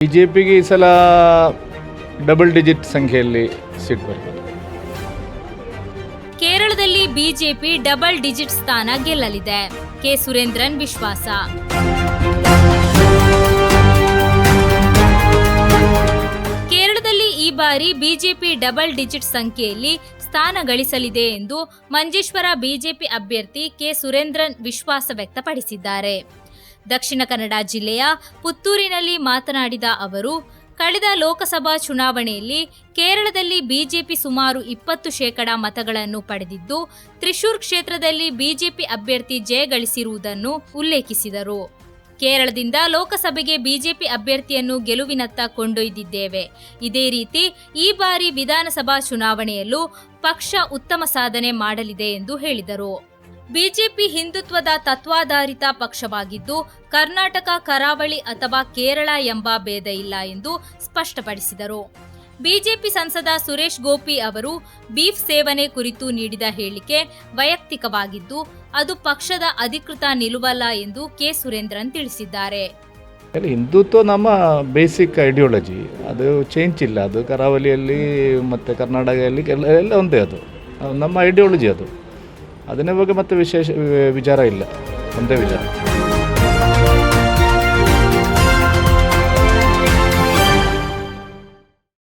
ಬಿಜೆಪಿಗೆ ಈ ಸಲ ಡಬಲ್ ಡಿಜಿಟ್ ಸಂಖ್ಯೆಯಲ್ಲಿ ಸೀಟ್ ಬರ್ತದೆ. ಕೇರಳದಲ್ಲಿ ಬಿಜೆಪಿ ಡಬಲ್ ಡಿಜಿಟ್ ಸ್ಥಾನ ಗೆಲ್ಲಲಿದೆ. ಕೆ ಸುರೇಂದ್ರನ್ ವಿಶ್ವಾಸ. ಕೇರಳದಲ್ಲಿ ಈ ಬಾರಿ ಬಿಜೆಪಿ ಡಬಲ್ ಡಿಜಿಟ್ ಸಂಖ್ಯೆಯಲ್ಲಿ ಸ್ಥಾನ ಗಳಿಸಲಿದೆ ಎಂದು ಮಂಜೇಶ್ವರ ಬಿಜೆಪಿ ಅಭ್ಯರ್ಥಿ ಕೆ ಸುರೇಂದ್ರನ್ ವಿಶ್ವಾಸ ವ್ಯಕ್ತಪಡಿಸಿದ್ದಾರೆ. ದಕ್ಷಿಣ ಕನ್ನಡ ಜಿಲ್ಲೆಯ ಪುತ್ತೂರಿನಲ್ಲಿ ಮಾತನಾಡಿದ ಅವರು, ಕಳೆದ ಲೋಕಸಭಾ ಚುನಾವಣೆಯಲ್ಲಿ ಕೇರಳದಲ್ಲಿ ಬಿಜೆಪಿ ಸುಮಾರು 20% ಮತಗಳನ್ನು ಪಡೆದಿದ್ದು, ತ್ರಿಶೂರ್ ಕ್ಷೇತ್ರದಲ್ಲಿ ಬಿಜೆಪಿ ಅಭ್ಯರ್ಥಿ ಜಯಗಳಿಸಿರುವುದನ್ನು ಉಲ್ಲೇಖಿಸಿದರು. ಕೇರಳದಿಂದ ಲೋಕಸಭೆಗೆ ಬಿಜೆಪಿ ಅಭ್ಯರ್ಥಿಯನ್ನು ಗೆಲುವಿನತ್ತ ಕೊಂಡೊಯ್ದಿದ್ದೇವೆ. ಇದೇ ರೀತಿ ಈ ಬಾರಿ ವಿಧಾನಸಭಾ ಚುನಾವಣೆಯಲ್ಲೂ ಪಕ್ಷ ಉತ್ತಮ ಸಾಧನೆ ಮಾಡಲಿದೆ ಎಂದು ಹೇಳಿದರು. ಬಿಜೆಪಿ ಹಿಂದುತ್ವದ ತತ್ವಾಧಾರಿತ ಪಕ್ಷವಾಗಿದ್ದು, ಕರ್ನಾಟಕ, ಕರಾವಳಿ ಅಥವಾ ಕೇರಳ ಎಂಬ ಭೇದ ಇಲ್ಲ ಎಂದು ಸ್ಪಷ್ಟಪಡಿಸಿದರು. ಬಿಜೆಪಿ ಸಂಸದ ಸುರೇಶ್ ಗೋಪಿ ಅವರು ಬೀಫ್ ಸೇವನೆ ಕುರಿತು ನೀಡಿದ ಹೇಳಿಕೆ ವೈಯಕ್ತಿಕವಾಗಿದ್ದು, ಅದು ಪಕ್ಷದ ಅಧಿಕೃತ ನಿಲುವಲ್ಲ ಎಂದು ಕೆ ಸುರೇಂದ್ರನ್ ತಿಳಿಸಿದ್ದಾರೆ. ಹಿಂದುತ್ವ ನಮ್ಮ ಬೇಸಿಕ್ ಐಡಿಯಾಲಜಿ, ಅದು ಚೇಂಜ್ ಇಲ್ಲ. ಅದು ಕರಾವಳಿಯಲ್ಲಿ ಮತ್ತು ಕರ್ನಾಟಕದಲ್ಲಿ ಎಲ್ಲ ಒಂದೇ, ಅದು ನಮ್ಮ ಐಡಿಯಾಲಜಿ. ಅದನ್ನ ಬಗ್ಗೆ ಮತ್ತೆ ವಿಶೇಷ ವಿಚಾರ ಇಲ್ಲ, ಒಂದೇ ವಿಚಾರ.